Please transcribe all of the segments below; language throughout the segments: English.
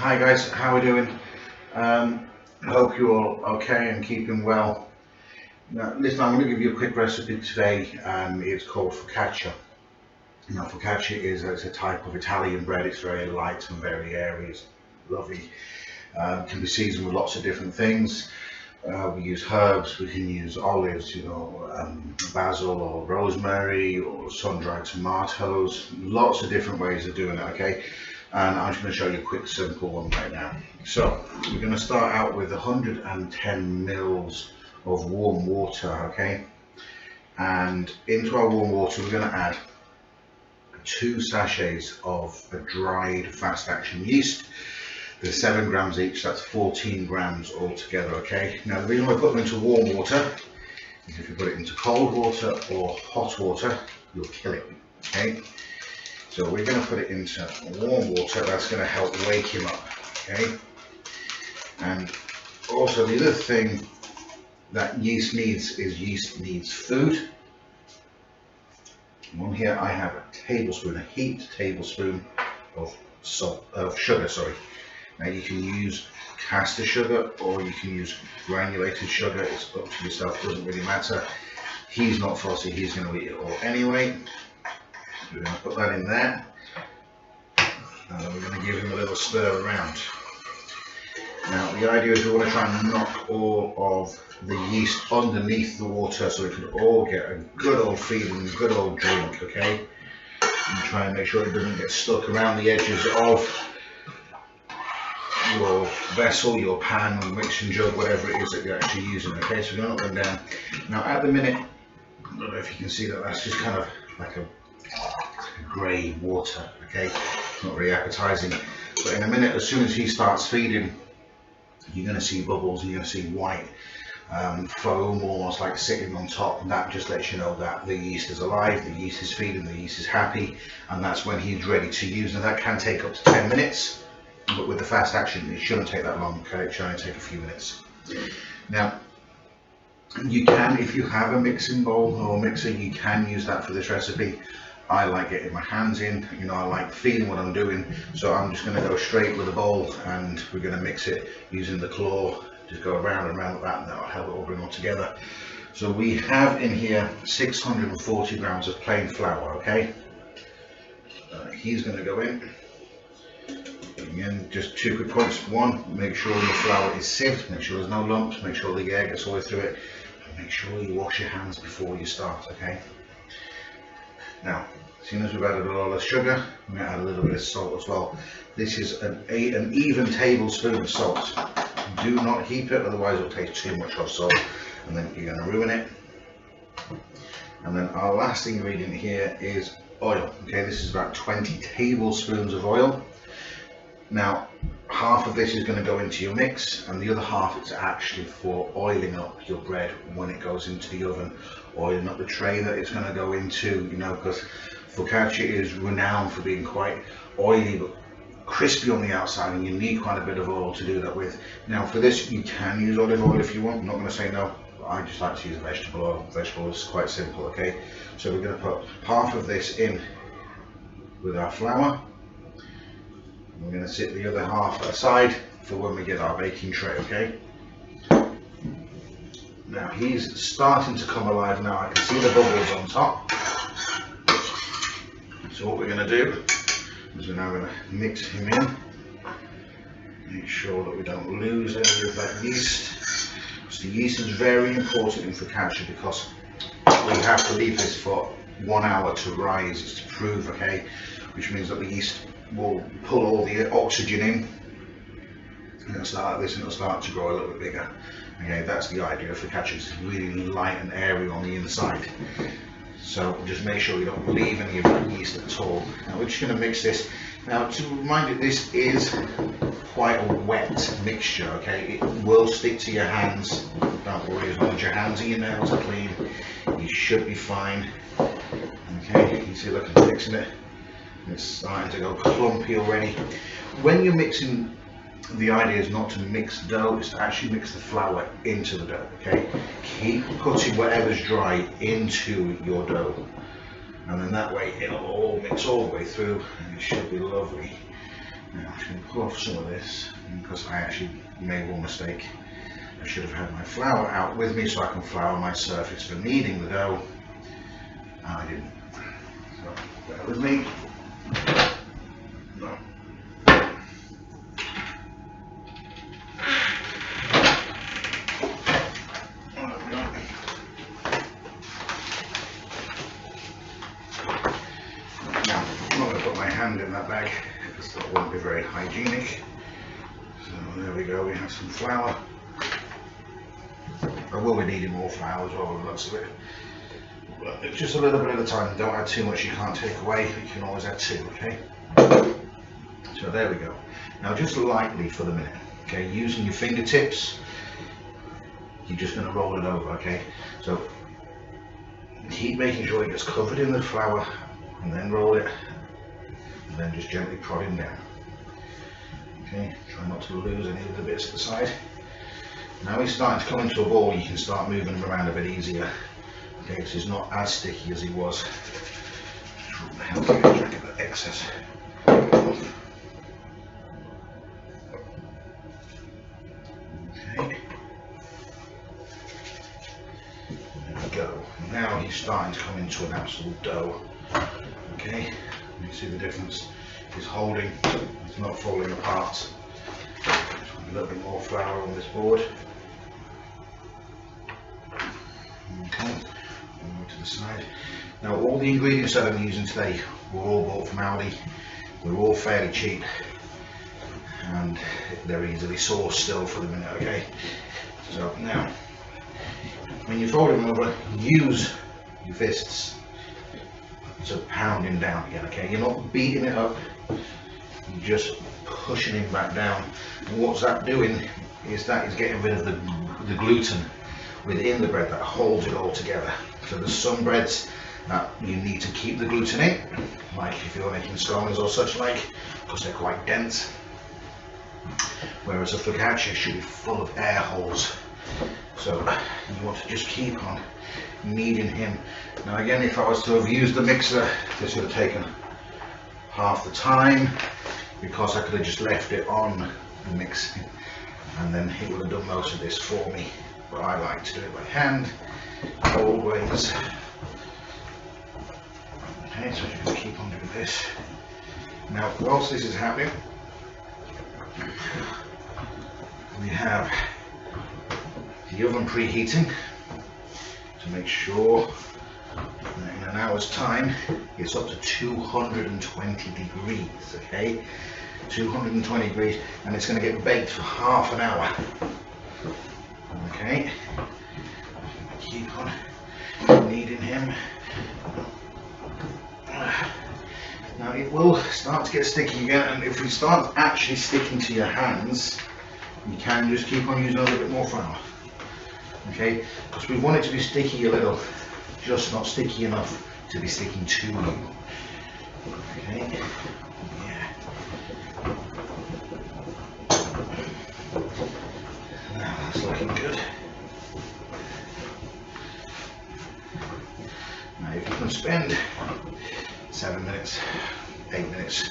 Hi guys, how are we doing? I hope you're all okay and keeping well. Now, listen, I'm going to give you a quick recipe today. It's called focaccia. Now, focaccia is a type of Italian bread. It's very light and very airy. It's lovely. Can be seasoned with lots of different things. We use herbs. We can use olives, basil or rosemary or sun-dried tomatoes. Lots of different ways of doing it. Okay. And I'm just going to show you a quick simple one right now. So we're going to start out with 110 mils of warm water, okay? And into our warm water we're going to add 2 sachets of a dried fast action yeast. They're 7 grams each, that's 14 grams altogether, okay? Now the reason I put them into warm water is if you put it into cold water or hot water, you'll kill it, okay? So we're going to put it into warm water. That's going to help wake him up, okay? And also the other thing that yeast needs is yeast needs food. On here I have a tablespoon, a heaped tablespoon of sugar, sorry. Now you can use caster sugar or you can use granulated sugar. It's up to yourself, doesn't really matter. He's not fussy, he's going to eat it all anyway. We're going to put that in there, and then we're going to give him a little stir around. Now the idea is we want to try and knock all of the yeast underneath the water so it can all get a good old feeling, a good old drink, okay? And try and make sure it doesn't get stuck around the edges of your vessel, your pan, or mixing jug, whatever it is that you're actually using, okay? So we're going to knock them down. Now at the minute, I don't know if you can see that, that's just kind of like a grey water, okay? Not very appetizing, but in a minute, as soon as he starts feeding, you're going to see bubbles and you're going to see white foam almost like sitting on top, and that just lets you know that the yeast is alive, the yeast is feeding, the yeast is happy, and that's when he's ready to use. Now that can take up to 10 minutes, but with the fast action it shouldn't take that long, okay? It should only take a few minutes. Now you can, if you have a mixing bowl or mixer, you can use that for this recipe. I like getting my hands in, I like feeling what I'm doing, so I'm just going to go straight with a bowl and we're going to mix it using the claw. Just go around and around like that, and that'll help it all bring all together. So we have in here 640 grams of plain flour, okay? He's going to go in. Again, just 2 quick points. 1, make sure your flour is sieved, make sure there's no lumps, make sure the air gets all the way through it, and make sure you wash your hands before you start, okay? Now, as soon as we've added a lot of sugar, we're going to add a little bit of salt as well. This is an even tablespoon of salt. Do not heap it, otherwise it'll taste too much of salt, and then you're going to ruin it. And then our last ingredient here is oil. Okay, this is about 20 tablespoons of oil. Now, half of this is going to go into your mix, and the other half is actually for oiling up your bread when it goes into the oven, oiling up the tray that it's going to go into, because focaccia is renowned for being quite oily but crispy on the outside, and you need quite a bit of oil to do that with. Now for this you can use olive oil if you want, I'm not going to say no, but I just like to use vegetable oil. Vegetable is quite simple, okay? So we're going to put half of this in with our flour. We're going to sit the other half aside for when we get our baking tray, okay? Now he's starting to come alive now. I can see the bubbles on top. So what we're going to do is we're now going to mix him in. Make sure that we don't lose any of that yeast. So the yeast is very important in focaccia because we have to leave this for 1 hour to rise. It's to prove, okay? Which means that the yeast will pull all the oxygen in, and it'll start like this, and it'll start to grow a little bit bigger. Okay, that's the idea of focaccia. It's really light and airy on the inside. So just make sure you don't leave any of that yeast at all. Now we're just going to mix this. Now to remind you, this is quite a wet mixture, okay? It will stick to your hands. Don't worry, as long as your hands and your nails are clean, you should be fine. Okay, you see, look, I'm mixing it. It's starting to go clumpy already. When you're mixing, the idea is not to mix dough, it's to actually mix the flour into the dough, okay? Keep putting whatever's dry into your dough, and then that way it'll all mix all the way through, and it should be lovely. Now I'm just going to pull off some of this because I actually made one mistake. I should have had my flour out with me so I can flour my surface for kneading the dough. And I didn't. So bear with me. No. Now, I'm not going to put my hand in that bag because that won't be very hygienic. So there we go, we have some flour. I will be needing more flour as well, lots of it. But it's just a little bit at a time. Don't add too much you can't take away. You can always add 2, okay? So there we go. Now just lightly for the minute, okay? Using your fingertips, you're just going to roll it over, okay? So keep making sure it gets covered in the flour and then roll it and then just gently prodding down. Okay, try not to lose any of the bits at the side. Now he's starting to come into a ball, you can start moving him around a bit easier. Okay, so he's not as sticky as he was. Help you get that excess off. Okay. There we go. Now he's starting to come into an absolute dough. Okay, you see the difference. He's holding, it's not falling apart. A little bit more flour on this board. Okay, over to the side. Now all the ingredients that I'm using today were all bought from Aldi. They're all fairly cheap and they're easily sourced still for the minute, okay? So now, when you fold them over, use your fists to pound him down again, okay? You're not beating it up, you're just pushing him back down. And what's that doing is that is getting rid of the gluten within the bread that holds it all together. So there's some breads that you need to keep the gluten in, like if you're making scones or such like, because they're quite dense. Whereas a focaccia should be full of air holes. So you want to just keep on kneading him. Now again, if I was to have used the mixer, this would have taken half the time because I could have just left it on the mix and then it would have done most of this for me. But I like to do it by hand, always. Okay, so you can keep on doing this. Now, whilst this is happening, we have the oven preheating to make sure that in an hour's time it's up to 220 degrees, okay? 220 degrees, and it's going to get baked for half an hour. Okay, keep on kneading him. Now it will start to get sticky again, and if it starts actually sticking to your hands, you can just keep on using a little bit more flour. Okay, because we want it to be sticky a little, just not sticky enough to be sticking to you. Okay, yeah. Now that's looking good. Now if you can spend 7 minutes, 8 minutes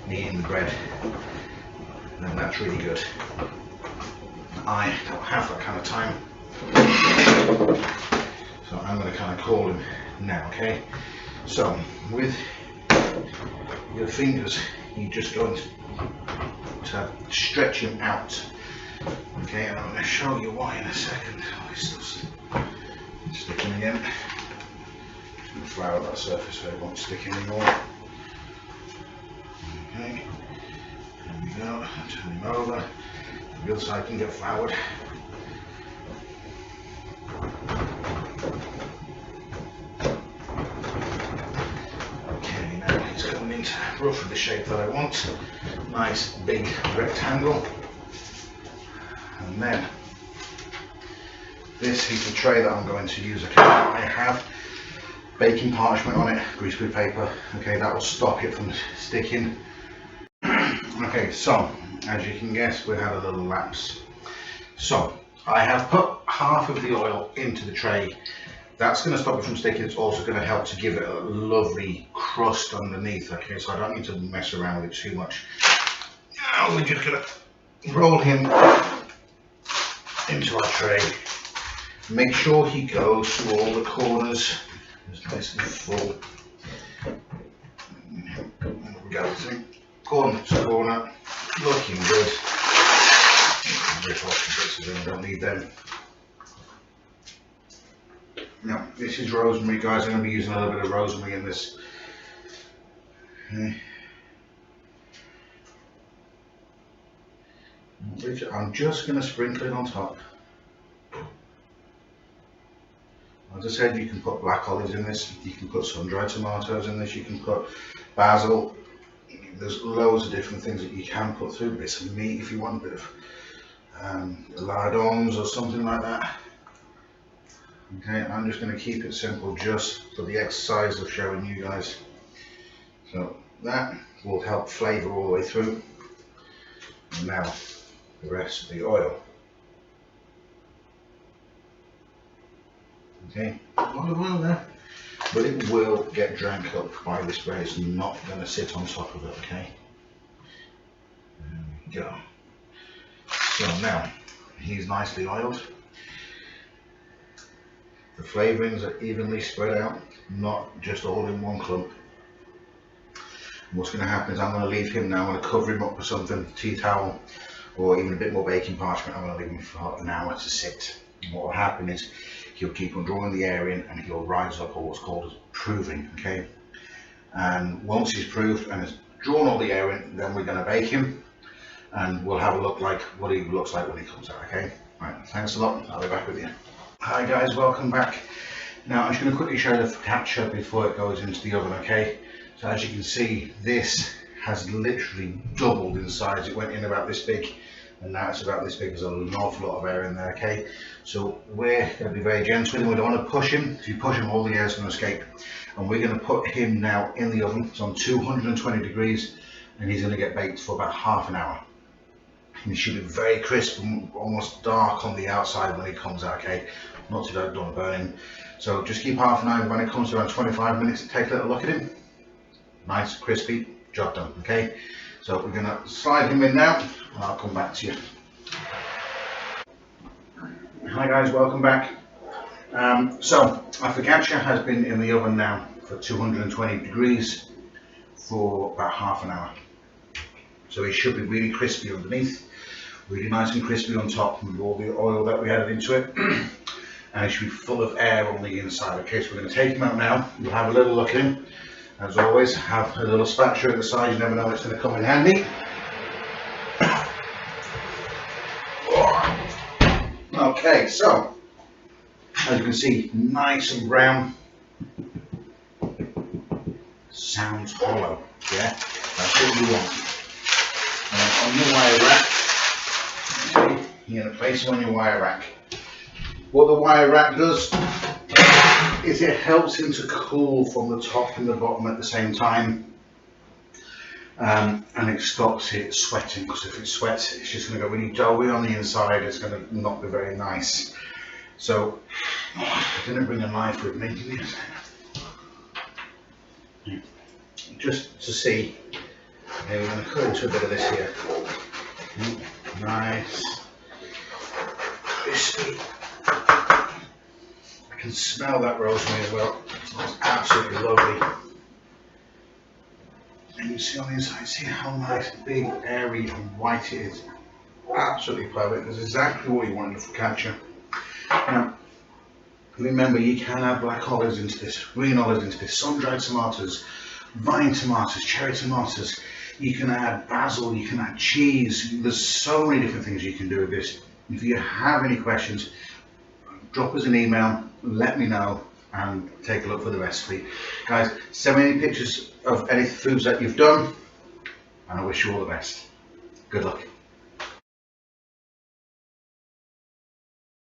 kneading the bread, then that's really good. I don't have that kind of time, so I'm going to kind of call him now, okay? So with your fingers, you're just going to stretch him out, okay? And I'm going to show you why in a second. Oh, it's still sticking again. Flour that surface so it won't stick anymore. Okay, there we go. Turn him over. The other side can get floured. Okay, now he's coming into roughly the shape that I want. Nice big rectangle. And then this is the tray that I'm going to use. Okay, I have baking parchment on it, greaseproof paper. Okay, that will stop it from sticking. Okay, so as you can guess, we had a little lapse. So I have put half of the oil into the tray. That's going to stop it from sticking. It's also going to help to give it a lovely crust underneath. Okay, so I don't need to mess around with it too much. Now we're just going to roll him into our tray. Make sure he goes through all the corners. It's nice and full. There we go. So corner to corner, looking good. I don't need them. Now, this is rosemary, guys. I'm going to be using a little bit of rosemary in this. I'm just going to sprinkle it on top. As I said, you can put black olives in this, you can put sun-dried tomatoes in this, you can put basil. There's loads of different things that you can put through this. Meat, if you want a bit of lardons or something like that. Okay, I'm just going to keep it simple just for the exercise of showing you guys. So that will help flavour all the way through. And now the rest of the oil. Okay, a lot of oil there, but it will get drank up by this bread. It's not going to sit on top of it, okay? There we go. So now, he's nicely oiled. The flavourings are evenly spread out, not just all in one clump. And what's going to happen is I'm going to leave him now. I'm going to cover him up with something, tea towel, or even a bit more baking parchment. I'm going to leave him for an hour to sit. And what will happen is he'll keep on drawing the air in and he'll rise up, or what's called as proving, okay? And once he's proved and has drawn all the air in, then we're going to bake him and we'll have a look like what he looks like when he comes out, okay? Right, thanks a lot. I'll be back with you. Hi guys, welcome back. Now I'm just going to quickly show you the focaccia before it goes into the oven, okay? So as you can see, this has literally doubled in size. It went in about this big and now it's about this big. There's an awful lot of air in there, okay? So we're going to be very gentle with him. We don't want to push him. If you push him, all the air is going to escape. And we're going to put him now in the oven. It's on 220 degrees and he's going to get baked for about half an hour. And he should be very crisp and almost dark on the outside when he comes out, okay? Not too dark, don't want to burn him. So just keep half an hour. When it comes to around 25 minutes, take a little look at him. Nice, crispy, job done, okay? So we're going to slide him in now and I'll come back to you. Hi guys, welcome back. So our focaccia has been in the oven now for 220 degrees for about half an hour. So it should be really crispy underneath, really nice and crispy on top with all the oil that we added into it. And it should be full of air on the inside. Okay, so we're going to take him out now. We'll have a little look at him. As always, have a little spatula at the side. You never know it's going to come in handy. Okay, so as you can see, nice and brown. Sounds hollow. Yeah, that's what you want. On your wire rack, okay, you're going to place him on your wire rack. What the wire rack does is it helps him to cool from the top and the bottom at the same time, and it stops it sweating, because if it sweats it's just going to go really doughy on the inside. It's going to not be very nice. So I didn't bring a knife with me, just to see. Okay, we're going to cut into a bit of this here. Nice, crispy. I can smell that rosemary as well. It smells absolutely lovely. And you see on the inside, see how nice, big, airy and white it is. Absolutely perfect. That's exactly what you want in your focaccia. Now, remember, you can add black olives into this, green olives into this, sun-dried tomatoes, vine tomatoes, cherry tomatoes. You can add basil, you can add cheese. There's so many different things you can do with this. If you have any questions, drop us an email, let me know, and take a look for the recipe. Guys, send me any pictures of any foods that you've done, and I wish you all the best. Good luck.